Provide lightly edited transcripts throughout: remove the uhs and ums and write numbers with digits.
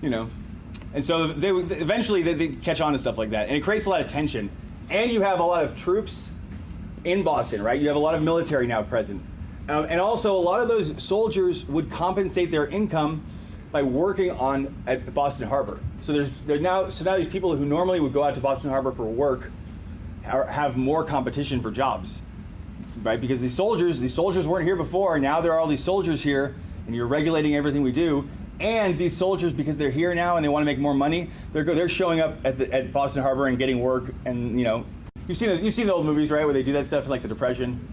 you know. And so eventually they catch on to stuff like that, and it creates a lot of tension. And you have a lot of troops in Boston, right? You have a lot of military now present. And also a lot of those soldiers would compensate their income by working at Boston Harbor. So now these people who normally would go out to Boston Harbor for work have more competition for jobs, right? Because these soldiers weren't here before, and now there are all these soldiers here, and you're regulating everything we do. And these soldiers, because they're here now and they want to make more money, they're showing up at Boston Harbor and getting work. And you know, you've seen the old movies, right, where they do that stuff in like the Depression,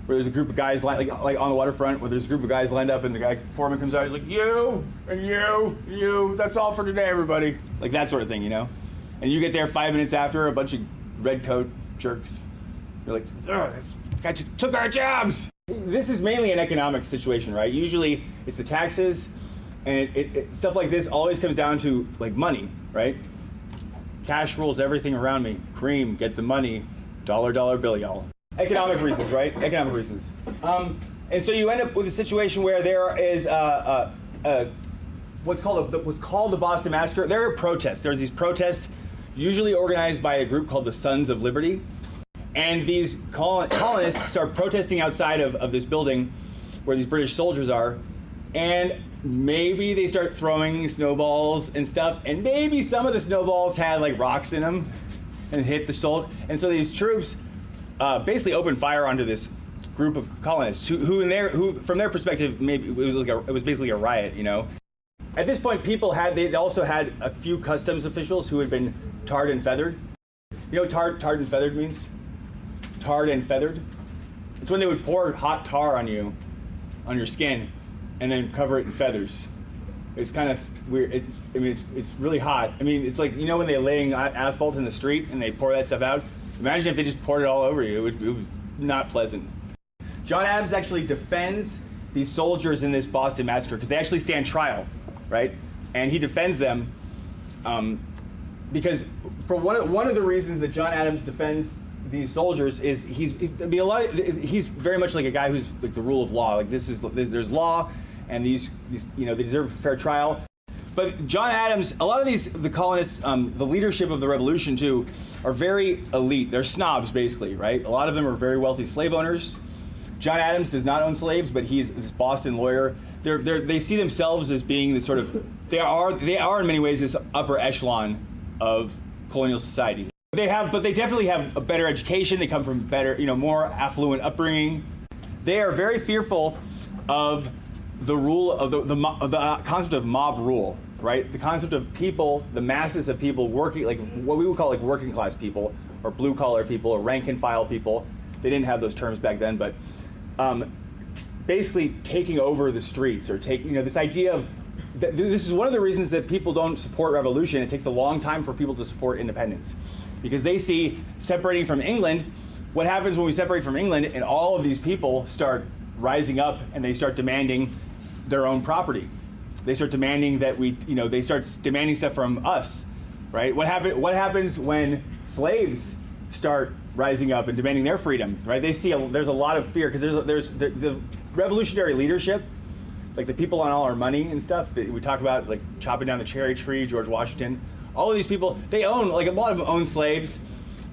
where there's a group of guys like on the waterfront, where there's a group of guys lined up, and the guy foreman comes out, he's like, you and you, that's all for today, everybody, like that sort of thing, you know. And you get there 5 minutes after, a bunch of red coat jerks. You're like, oh, that guy took our jobs. This is mainly an economic situation, right? Usually it's the taxes. And stuff like this always comes down to like money, right? Cash rules everything around me. Cream, get the money. Dollar bill, y'all. Economic reasons, right? Economic reasons. And so you end up with a situation where there is what's called the Boston Massacre. There are protests. There's these protests, usually organized by a group called the Sons of Liberty. And these colonists start protesting outside of this building where these British soldiers are. And maybe they start throwing snowballs and stuff, and maybe some of the snowballs had like rocks in them and hit the soldier. And so these troops basically opened fire onto this group of colonists who from their perspective, maybe it was basically a riot, you know. At this point, they also had a few customs officials who had been tarred and feathered. You know what tarred and feathered means? Tarred and feathered. It's when they would pour hot tar on you, on your skin, and then cover it in feathers. It's kind of weird. It's really hot. I mean, it's like, you know when they're laying asphalt in the street and they pour that stuff out? Imagine if they just poured it all over you. It was not pleasant. John Adams actually defends these soldiers in this Boston Massacre because they actually stand trial, right? And he defends them because for one of the reasons that John Adams defends these soldiers is he's very much like a guy who's like the rule of law. Like there's law, and these you know, they deserve a fair trial. But John Adams, a lot of the colonists, the leadership of the revolution too, are very elite. They're snobs basically, right? A lot of them are very wealthy slave owners. John Adams does not own slaves, but he's this Boston lawyer. They see themselves as being the sort of they are in many ways this upper echelon of colonial society. But they definitely have a better education. They come from better, you know, more affluent upbringing. They are very fearful of the rule of the concept of mob rule, right? The concept of people, the masses of people working, like what we would call like working class people, or blue collar people, or rank and file people. They didn't have those terms back then, but basically taking over the streets, or this idea of this is one of the reasons that people don't support revolution. It takes a long time for people to support independence, because they see separating from England. What happens when we separate from England and all of these people start rising up and they start demanding their own property? They start demanding that they start demanding stuff from us, right? What happens when slaves start rising up and demanding their freedom, right? They see there's a lot of fear, because there's the revolutionary leadership, like the people on all our money and stuff that we talk about, like chopping down the cherry tree, George Washington. All of these people, they own, like a lot of them own slaves.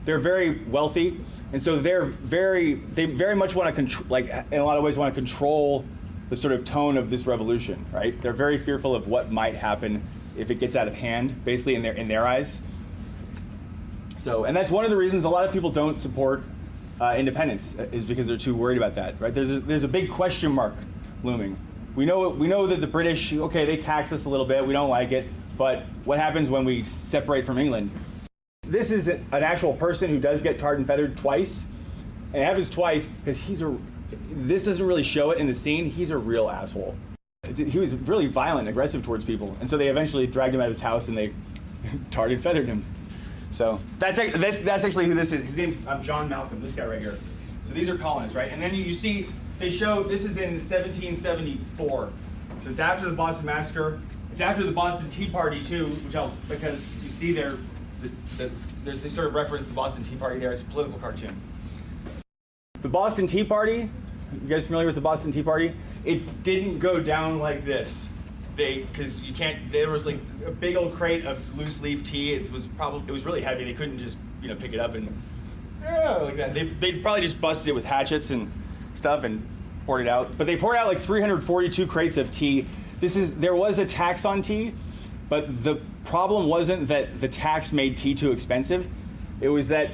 They're very wealthy, and so they very much want to in a lot of ways want to control the sort of tone of this revolution, right? They're very fearful of what might happen if it gets out of hand, basically in their eyes. So, and that's one of the reasons a lot of people don't support independence, is because they're too worried about that, right? There's a big question mark looming. We know that the British, okay, they tax us a little bit, we don't like it, but what happens when we separate from England? This is an actual person who does get tarred and feathered twice, and it happens twice because this doesn't really show it in the scene, he's a real asshole. He was really violent, aggressive towards people, and so they eventually dragged him out of his house and they tarred and feathered him. So that's actually who this is. His name's John Malcolm, this guy right here. So these are colonists, right? And then you see, they show, this is in 1774. So it's after the Boston Massacre. It's after the Boston Tea Party too, because you see they sort of reference the Boston Tea Party there. It's a political cartoon. The Boston Tea Party, you guys familiar with the Boston Tea Party? It didn't go down like this. because you can't, there was like a big old crate of loose leaf tea. It was really heavy. They couldn't just pick it up and like that. They probably just busted it with hatchets and stuff and poured it out. But they poured out like 342 crates of tea. There was a tax on tea, but the problem wasn't that the tax made tea too expensive. It was that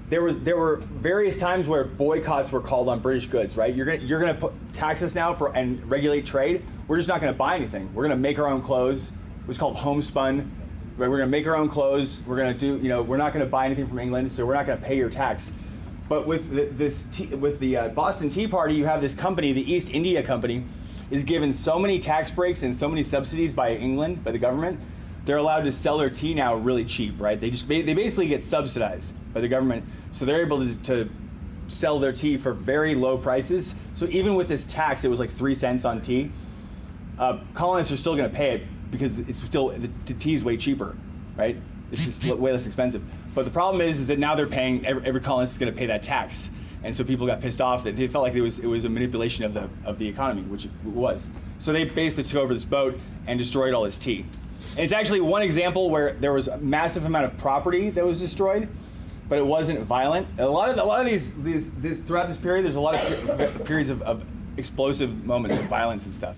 there were various times where boycotts were called on British goods, right? You're gonna put taxes now and regulate trade. We're just not gonna buy anything. We're gonna make our own clothes. It was called homespun. Right? We're gonna make our own clothes. We're gonna do, we're not gonna buy anything from England, so we're not gonna pay your tax. But with the Boston Tea Party, you have this company, the East India Company, is given so many tax breaks and so many subsidies by England, by the government. They're allowed to sell their tea now really cheap, right? They basically get subsidized by the government, so they're able to sell their tea for very low prices. So even with this tax, it was like 3 cents on tea. Colonists are still going to pay it because the tea is way cheaper, right? It's just way less expensive. But the problem is that now they're paying, every colonist is going to pay that tax, and so people got pissed off that they felt like it was a manipulation of the economy, which it was. So they basically took over this boat and destroyed all this tea. And it's actually one example where there was a massive amount of property that was destroyed, but it wasn't violent. A lot of these throughout this period, there's a lot of periods of explosive moments of violence and stuff.